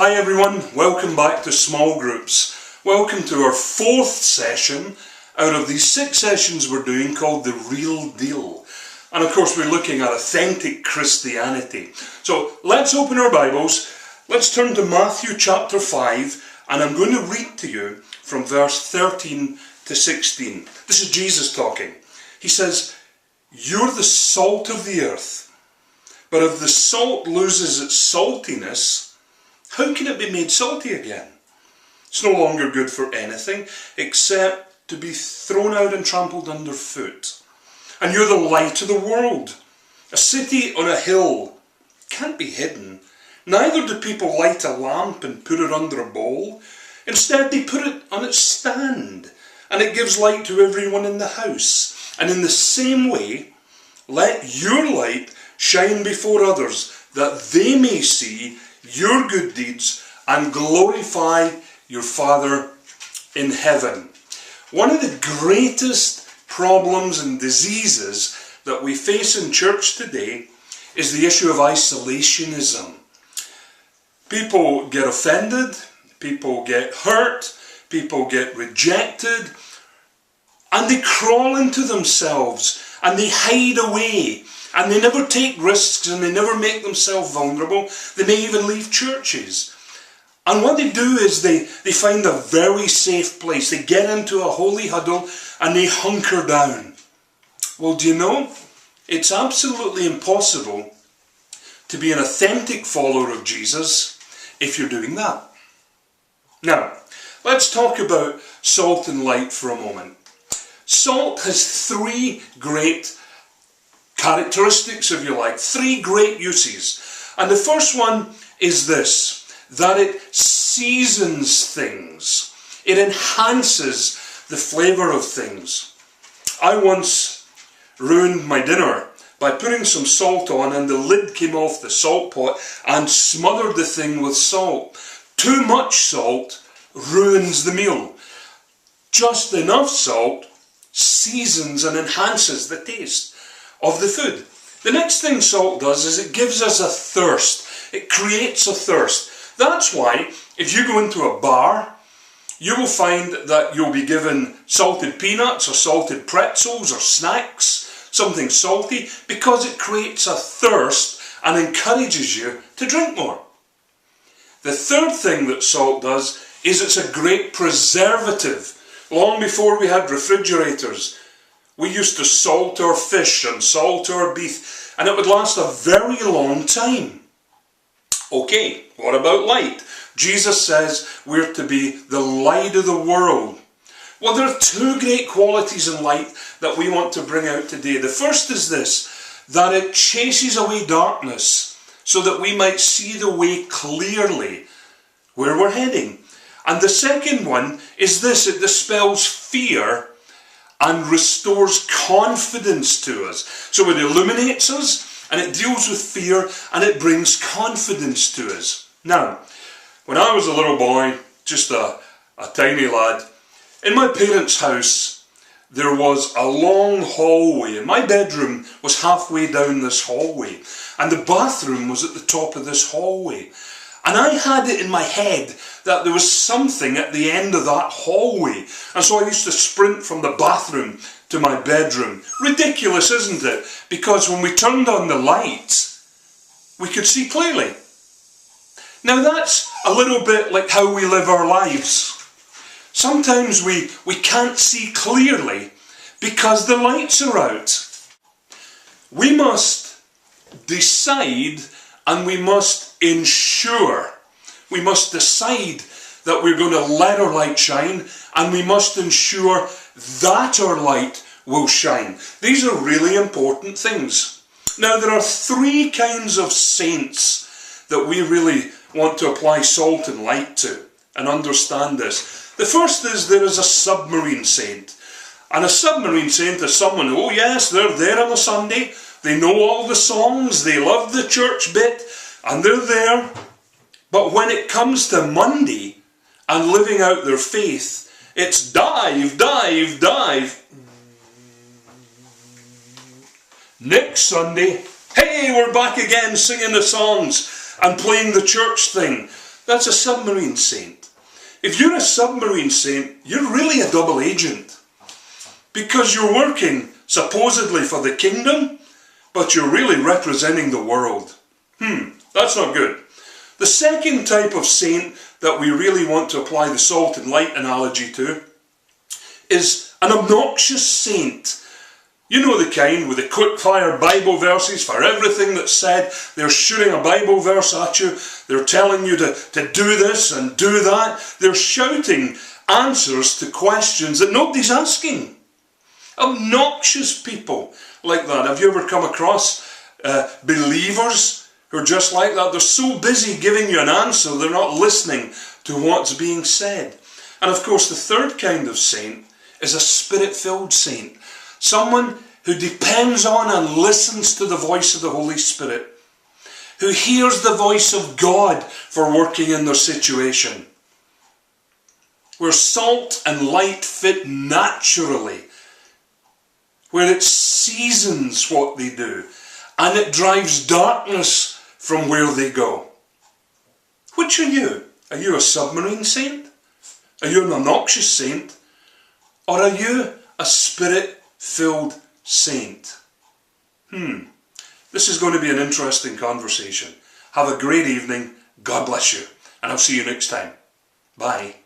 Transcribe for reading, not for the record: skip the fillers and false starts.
Hi everyone, welcome back to Small Groups. Welcome to our fourth session out of these 6 sessions we're doing called The Real Deal. And of course we're looking at authentic Christianity. So let's open our Bibles, let's turn to Matthew chapter 5, and I'm going to read to you from verse 13 to 16. This is Jesus talking. He says, "You're the salt of the earth, but if the salt loses its saltiness, how can it be made salty again? It's no longer good for anything except to be thrown out and trampled underfoot. And you're the light of the world. A city on a hill can't be hidden. Neither do people light a lamp and put it under a bowl. Instead, they put it on its stand, and it gives light to everyone in the house. And in the same way, let your light shine before others, that they may see your good deeds and glorify your Father in heaven." One of the greatest problems and diseases that we face in church today is the issue of isolationism. People get offended, people get hurt, people get rejected, and they crawl into themselves and they hide away. And they never take risks and they never make themselves vulnerable. They may even leave churches. And what they do is they find a very safe place. They get into a holy huddle and they hunker down. Well, do you know? It's absolutely impossible to be an authentic follower of Jesus if you're doing that. Now, let's talk about salt and light for a moment. Salt has 3 great characteristics, if you like, 3 great uses. And the first one is this, that it seasons things. It enhances the flavour of things. I once ruined my dinner by putting some salt on, and the lid came off the salt pot and smothered the thing with salt. Too much salt ruins the meal. Just enough salt seasons and enhances the taste of the food. The next thing salt does is it gives us a thirst. It creates a thirst. That's why if you go into a bar, you will find that you'll be given salted peanuts or salted pretzels or snacks, something salty, because it creates a thirst and encourages you to drink more. The third thing that salt does is it's a great preservative. Long before we had refrigerators, we used to salt our fish and salt our beef, and it would last a very long time. Okay, what about light? Jesus says we're to be the light of the world. Well, there are 2 great qualities in light that we want to bring out today. The first is this, that it chases away darkness so that we might see the way clearly where we're heading. And the second one is this, it dispels fear and restores confidence to us. So it illuminates us, and it deals with fear, and it brings confidence to us. Now, when I was a little boy, just a tiny lad, in my parents' house, there was a long hallway, and my bedroom was halfway down this hallway, and the bathroom was at the top of this hallway. And I had it in my head that there was something at the end of that hallway. And so I used to sprint from the bathroom to my bedroom. Ridiculous, isn't it? Because when we turned on the lights, we could see clearly. Now that's a little bit like how we live our lives. Sometimes we can't see clearly because the lights are out. We must decide and we must ensure, we must decide that we're going to let our light shine, and we must ensure that our light will shine. These are really important things. Now there are 3 kinds of saints that we really want to apply salt and light to and understand this. The first is there is a submarine saint. And a submarine saint is someone, oh yes, they're there on a Sunday, they know all the songs, they love the church bit, and they're there. But when it comes to Monday and living out their faith, it's dive, dive, dive. Next Sunday, hey, we're back again singing the songs and playing the church thing. That's a submarine saint. If you're a submarine saint, you're really a double agent. Because you're working supposedly for the kingdom, but you're really representing the world. That's not good. The second type of saint that we really want to apply the salt and light analogy to is an obnoxious saint. You know the kind with the quick-fire Bible verses for everything that's said. They're shooting a Bible verse at you. They're telling you to do this and do that. They're shouting answers to questions that nobody's asking. Obnoxious people like that. Have you ever come across believers who are just like that? They're so busy giving you an answer, they're not listening to what's being said. And of course, the third kind of saint is a spirit-filled saint. Someone who depends on and listens to the voice of the Holy Spirit, who hears the voice of God for working in their situation, where salt and light fit naturally, where it seasons what they do, and it drives darkness from where they go. Which are you? Are you a submarine saint? Are you an obnoxious saint? Or are you a spirit-filled saint? This is going to be an interesting conversation. Have a great evening. God bless you. And I'll see you next time. Bye.